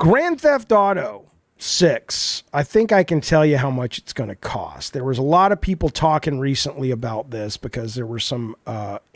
Grand Theft Auto 6, I think I can tell you how much it's going to cost. There was a lot of people talking recently about this because there were some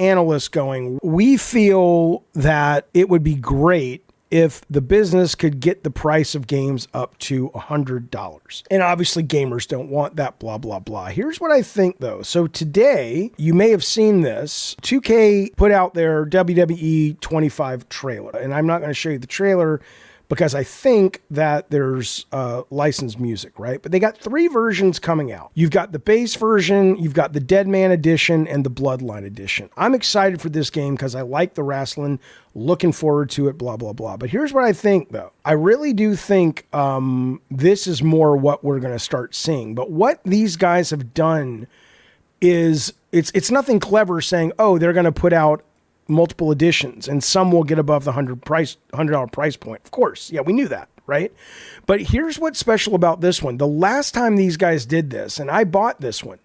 analysts going, we feel that it would be great if the business could get the price of games up to $100. And obviously gamers don't want that, blah, blah, blah. Here's what I think though. So today, you may have seen this, 2K put out their WWE 25 trailer. And I'm not going to show you the trailer because I think that there's licensed music, right? But they got 3 versions coming out. You've got the base version, you've got the Dead Man edition, and the Bloodline edition. I'm excited for this game because I like the wrestling, looking forward to it, blah, blah, blah. But here's what I think, though. I really do think this is more what we're going to start seeing. But what these guys have done is, it's nothing clever saying, oh, they're going to put out multiple editions and some will get above the $100 price point. Of course. Yeah, we knew that, right? But here's what's special about this one. The last time these guys did this, and I bought this one,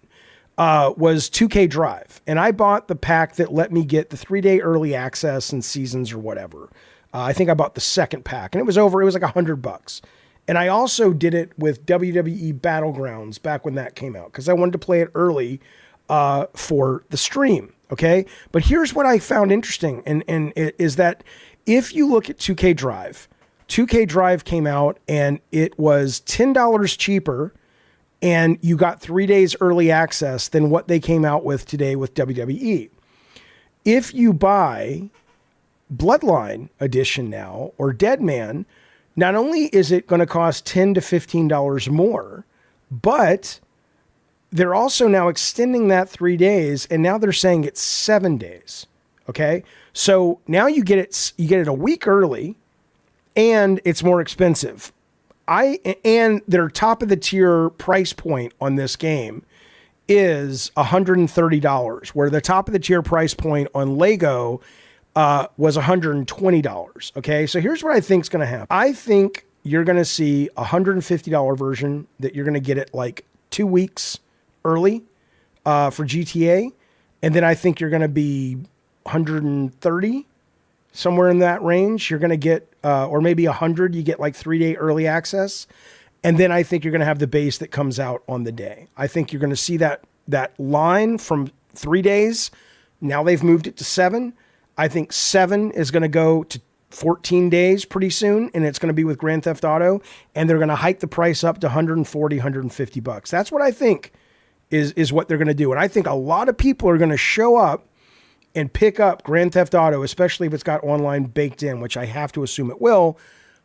was 2K Drive. And I bought the pack that let me get the 3-day early access and seasons or whatever. I think I bought the second pack and it was like $100. And I also did it with WWE Battlegrounds back when that came out because I wanted to play it early for the stream. Okay. But here's what I found interesting. And it is that if you look at 2K Drive came out and it was $10 cheaper and you got 3 days early access than what they came out with today with WWE. If you buy Bloodline edition now or Dead Man, not only is it going to cost $10 to $15 more, but they're also now extending that 3 days, and now they're saying it's 7 days. Okay, so now you get it a week early, and it's more expensive. And their top of the tier price point on this game is $130, where the top of the tier price point on Lego was $120. Okay, so here's what I think is going to happen. I think you're going to see a $150 version that you're going to get it like 2 weeks early for GTA. And then I think you're going to be 130, somewhere in that range. You're going to get, or maybe 100, you get like 3-day early access. And then I think you're going to have the base that comes out on the day. I think you're going to see that line from 3 days. Now they've moved it to 7. I think 7 is going to go to 14 days pretty soon, and it's going to be with Grand Theft Auto, and they're going to hike the price up to 140, 150 bucks. That's what I think is what they're going to do. And I think a lot of people are going to show up and pick up Grand Theft Auto, especially if it's got online baked in, which I have to assume it will,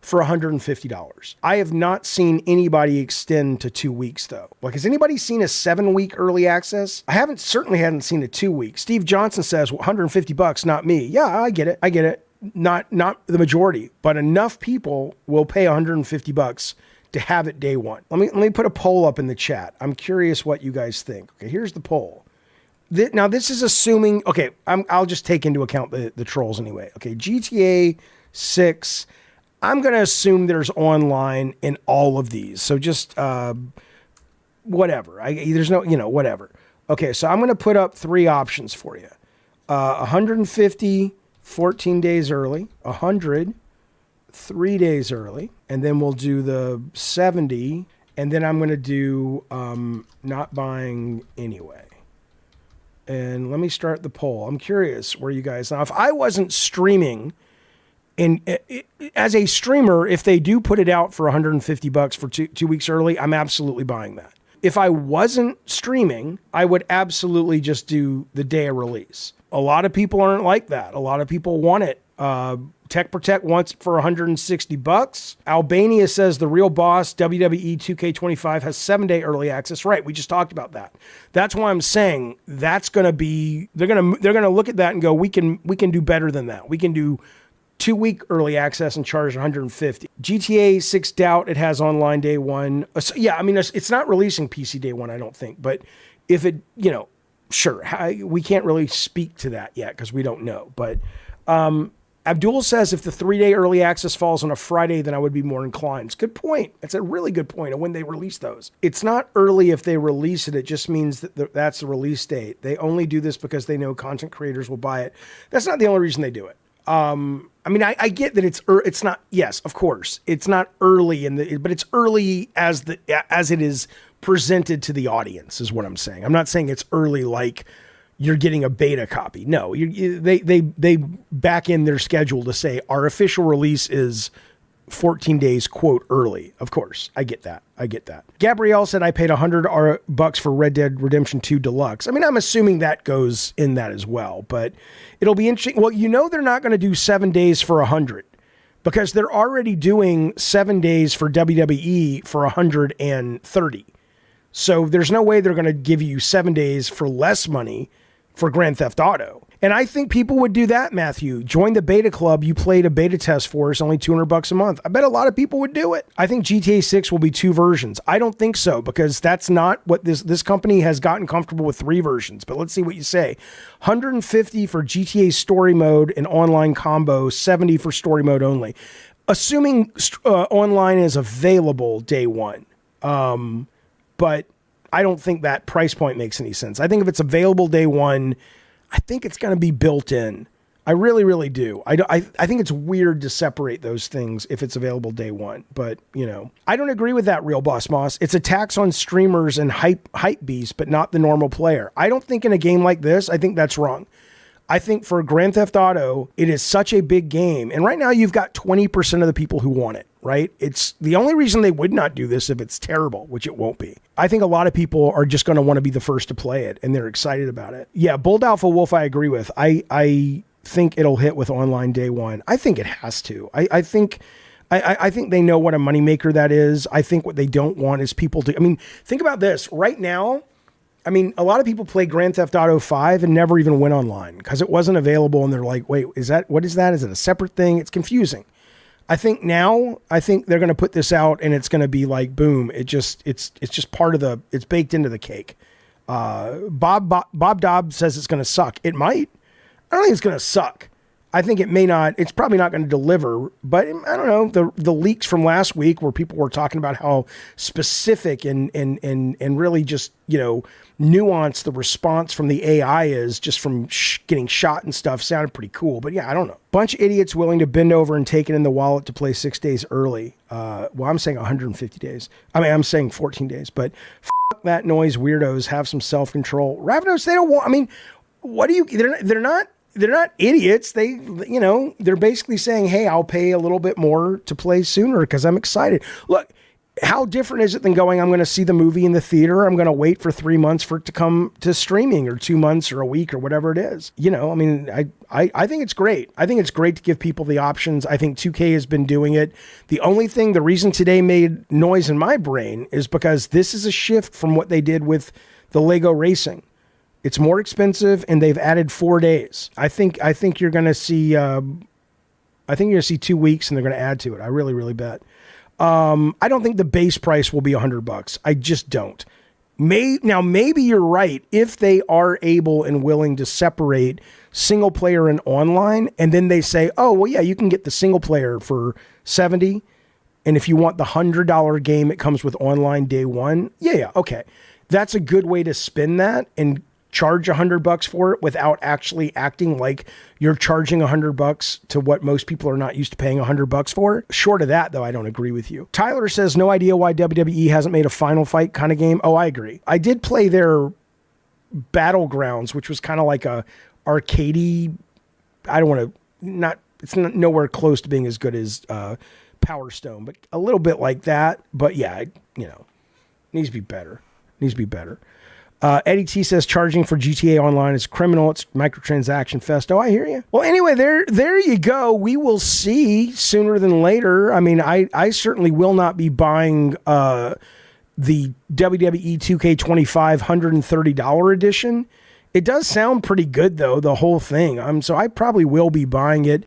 for $150. I have not seen anybody extend to 2 weeks though. Like, has anybody seen a 7-week early access? I certainly hadn't seen a 2 week. Steve Johnson says, well, $150, not me. Yeah, I get it. Not the majority, but enough people will pay $150 to have it day one. Let me put a poll up in the chat. I'm curious what you guys think. Okay, here's the poll. Now this is assuming, okay, I'll just take into account the trolls anyway. Okay, GTA 6, I'm going to assume there's online in all of these. So just whatever. There's no, whatever. Okay, so I'm going to put up 3 options for you. 150, 14 days early, 100, 3 days early, and then we'll do the 70, and then I'm going to do not buying anyway. And let me start the poll. I'm curious where you guys, now if I wasn't streaming, and as a streamer, if they do put it out for $150 for 2 weeks early, I'm absolutely buying that. If I wasn't streaming, I would absolutely just do the day of release. A lot of people aren't like that. A lot of people want it. Tech Protect wants it for $160. Albania says the real boss, WWE 2K25, has 7-day early access. Right, we just talked about that. That's why I'm saying that's going to be, they're going to look at that and go, we can do better than that. We can do 2 week early access and charge $150. GTA 6 doubt it has online day one. So, yeah, I mean, it's not releasing PC day one, I don't think. But if it, sure, we can't really speak to that yet because we don't know. But Abdul says if the 3-day early access falls on a Friday, then I would be more inclined. It's a good point. It's a really good point of when they release those. It's not early if they release it. It just means that that's the release date. They only do this because they know content creators will buy it. That's not the only reason they do it. I mean, I get that it's not, yes, of course, it's not early but it's early as it is presented to the audience is what I'm saying. I'm not saying it's early like you're getting a beta copy. No, they back in their schedule to say our official release is 14 days, quote, early. Of course, I get that. Gabrielle said, I paid $100 for Red Dead Redemption 2 Deluxe. I mean, I'm assuming that goes in that as well, but it'll be interesting. Well, they're not going to do 7 days for 100 because they're already doing 7 days for WWE for 130. So there's no way they're going to give you 7 days for less money for Grand Theft Auto. And I think people would do that, Matthew. Join the beta club you played a beta test for. It's only $200 a month. I bet a lot of people would do it. I think GTA 6 will be 2 versions. I don't think so because that's not what this company has gotten comfortable with 3 versions. But let's see what you say. 150 for GTA story mode and online combo, 70 for story mode only. Assuming online is available day one. But I don't think that price point makes any sense. I think if it's available day one, I think it's going to be built in. I really, really do. I think it's weird to separate those things if it's available day one. But, I don't agree with that, Real Boss Moss. It's a tax on streamers and hype beasts, but not the normal player. I don't think in a game like this, I think that's wrong. I think for Grand Theft Auto, it is such a big game. And right now you've got 20% of the people who want it, right? It's the only reason they would not do this if it's terrible, which it won't be. I think a lot of people are just going to want to be the first to play it and they're excited about it. Yeah, Bold Alpha Wolf, I agree with. I think it'll hit with online day one. I think it has to. I think they know what a moneymaker that is. I think what they don't want is people to, think about this right now. A lot of people play Grand Theft Auto 5 and never even went online because it wasn't available. And they're like, wait, what is that? Is it a separate thing? It's confusing. I think they're going to put this out and it's going to be like, boom. It's just part of it's baked into the cake. Bob Dobb says it's going to suck. It might. I don't think it's going to suck. I think it may not, it's probably not going to deliver, but I don't know, the leaks from last week where people were talking about how specific and really just, nuanced the response from the AI is just from getting shot and stuff sounded pretty cool. But yeah, I don't know. Bunch of idiots willing to bend over and take it in the wallet to play 6 days early. Well, I'm saying 150 days. I'm saying 14 days, but fuck that noise, weirdos, have some self-control. Ravenos, they don't want, what do you, they're not idiots. They're basically saying, hey, I'll pay a little bit more to play sooner because I'm excited. Look, how different is it than going, I'm going to see the movie in the theater. I'm going to wait for 3 months for it to come to streaming or 2 months or a week or whatever it is. I think it's great. I think it's great to give people the options. I think 2K has been doing it. The reason today made noise in my brain is because this is a shift from what they did with the Lego Racing. It's more expensive and they've added 4 days. I think you're going to see, 2 weeks and they're going to add to it. I really, really bet. I don't think the base price will be $100. I just don't. Maybe you're right if they are able and willing to separate single player and online, and then they say, oh, well, yeah, you can get the single player for $70, and if you want the $100 game, it comes with online day one. Yeah, okay. That's a good way to spin that and charge $100 for it without actually acting like you're charging $100 to what most people are not used to paying $100 for. Short of that, though, I don't agree with you. Tyler says, no idea why WWE hasn't made a Final Fight kind of game. Oh, I agree. I did play their Battlegrounds, which was kind of like a arcadey. I don't want to, it's not nowhere close to being as good as Power Stone, but a little bit like that. But yeah, needs to be better. Eddie T says charging for GTA Online is criminal. It's microtransaction fest. Oh, I hear you. Well, anyway, there you go. We will see sooner than later. I certainly will not be buying the WWE 2K25 $130 edition. It does sound pretty good, though, the whole thing. So I probably will be buying it.